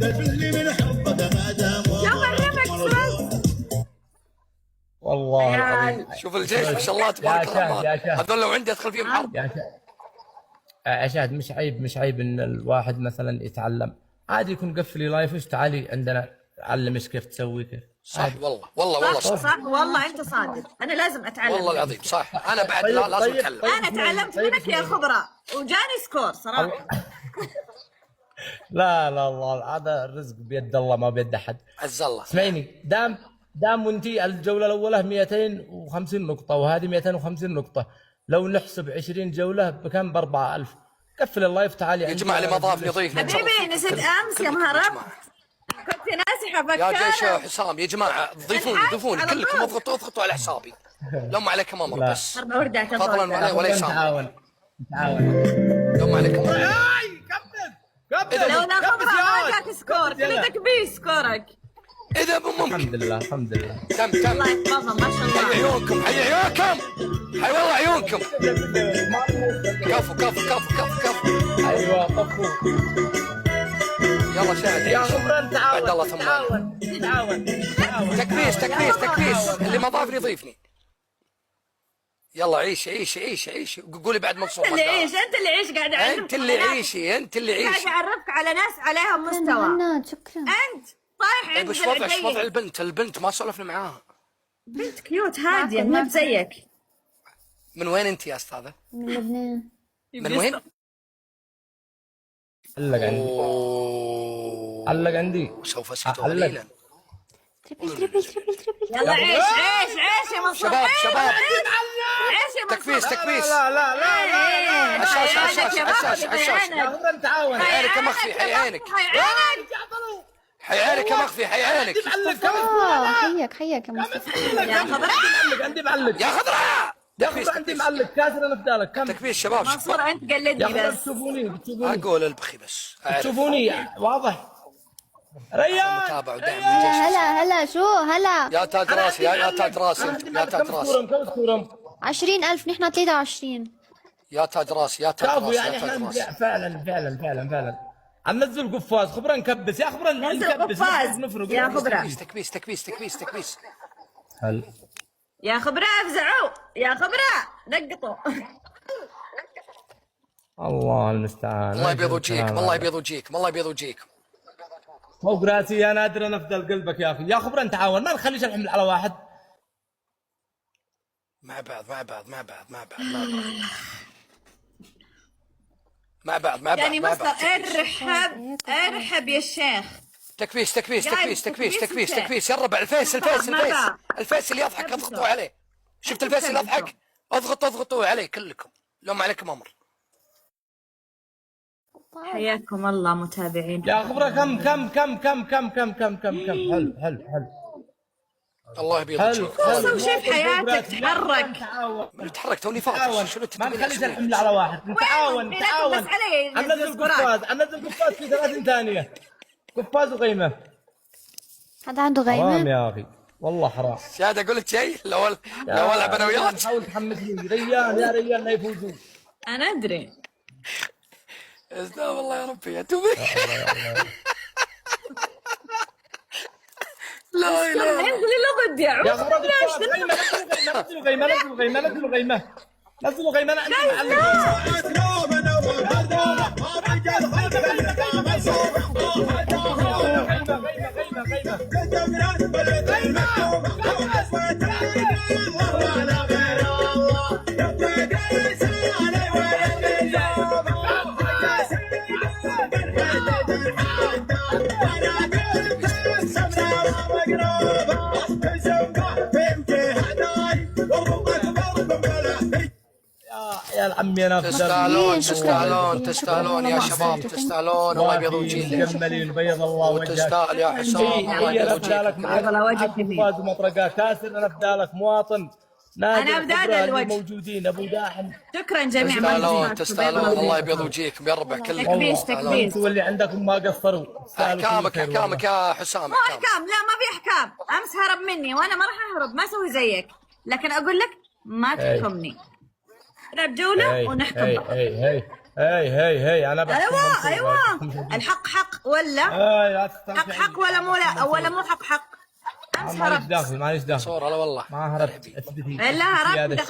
شوف الريمكس بس. والله العظيم شوف الجيش ما شاء الله تبارك الرحمن، هذول لو عندي ادخل فيهم حرب. يا شاهد مش عيب ان الواحد مثلا يتعلم عادي، يكون قفلي لايفش تعالي عندنا علمش كيف تسوي كيف. صح والله صح والله انت صادق، انا لازم اتعلم والله العظيم صح. انا بعد لازم اتكلم. انا تعلمت منك يا خبراء وجاني سكور صراحه. لا الله هذا الرزق بيد الله ما بيد احد. عز الله. اسمعيني، دام وانتي الجوله الاولى 250 نقطه وهذه 250 نقطه، لو نحسب 20 جوله بكم؟ ب 4000. قفل اللايف تعالي يا جماعه اللي ما ضافني ضيفني. حبيبي نسيت امس يا مهرب، كنت ناسي حبكتك يا جيش حسام. يا جماعه ضيفوني كلكم، اضغطوا على حسابي. لو ما عليكم امر بس فضلا ولا يسامح. نتعاون لو ما عليكم امر. كمل لو لا خبره ما جاك سكور كلتك بي سكورك. اذا ممكن. الحمد لله. تم الله يحفظهم ما شاء الله. حي عيونكم حي والله عيونكم. كفو. ايوه كفو. يلا شاهد يا غفران تعاون. بعد الله ثم تعاون. تكبيس. اللي ما ضافني ضيفني. يلا عيش. قولي بعد منصور. انت اللي عيش قاعد اعرفك. انت اللي عيشي. قاعد اعرفك على ناس عليهم مستوى. شكرا. انت طايح عند وش وضع البنت ما سولفنا معاها. بنت كيوت هاديه ما بزيك. من وين انت يا استاذه؟ من لبنان. من وين؟ علق عندي. سوف اسكت قليلا. تريبل. يلا عيش يا منصور. شباب عيش يا منصور. تكبيس. لا عشاش. يا غفران تعاون. حي عينك يا مخفي. حي عينك يا مخفي. حياك يا مصطفى. يا خضراء عندي معلق. يا خضراء. يا خضراء عندي معلق كاسر انا بدالك. كم تكبيس شباب. منصور انت يا قلدني خضراء بس. بتشوفوني اقول البخي بس. تشوفوني واضح. ريان متابع ودعم من جيش. هلا شو هلا. يا تاج راسي يا تاج راسي. كم سكورهم 20,000 نحن 23. يا تاج راسي. شوفوا يعني احنا فعلا ننزل قفاز. خبرا نكبس يا خبرا نكبس. نفرق يا خبرا. تكبيس. هل يا خبرا افزعوا يا خبرا نقطوا. الله المستعان. الله يبيض وجهكم. فوق راسي يا نادر انا افضل قلبك يا اخي. يا خبرا نتعاون، ما نخليش الحمل على واحد. مع بعض. يعني مصدر ارحب يا الشيخ. تكبيس يا ربع. الفيس اللي يضحك اضغطوا عليه. شفت الفيس اللي يضحك اضغطوا عليه كلكم لو ما عليكم امر. حياكم الله متابعين. يا خبرة كم حلو الله يبيض وجهك. سوي شيء في حياتك تحرك. ما تحرك توني فاضي. شنو ما نخليش الحمل على واحد. نتعاون. بس علي ننزل قفاز في 30 ثانية. قفاز وقيمة. هذا عنده غيمة. حرام يا اخي والله حرام. شهادة قلت شيء لو العب انا وياك. حاول تحمسني ريان لا يفوزوا. انا ادري. استغفر الله يا ربي يا توبي. لا اله انت اللي ضد يا يا خبرة نزلوا غيمة. يا عمي انا تستاهلون يا شباب. تستاهلون. الله يبيض وجهكم. مجملين بيض الله وجهك. وتستاهل يا حسام. الله يبيض وجهك. فاز ومطرقات كاسر. انا بدالك مواطن. انا بدال الوجه موجودين ابو داحم. شكرا جميعا. تستاهلون. الله يبيض وجهكم يا ربع كلكم. تكبيس واللي عندكم ما قصروا. احكامك يا حسام. مو احكام. لا ما في احكام. امس هرب مني وانا ما راح اهرب. ما اسوي زيك. لكن اقول لك ما تحكمني. نلعب جولة ونحكم. هي انا بحكي ايوه ايوه، الحق حق ولا لا حق حق ولا مو لا ولا مو حق حق. امس معلش هربت. داخل معلش داخل صورة لا والله ما هربت اثبتي لا هربت.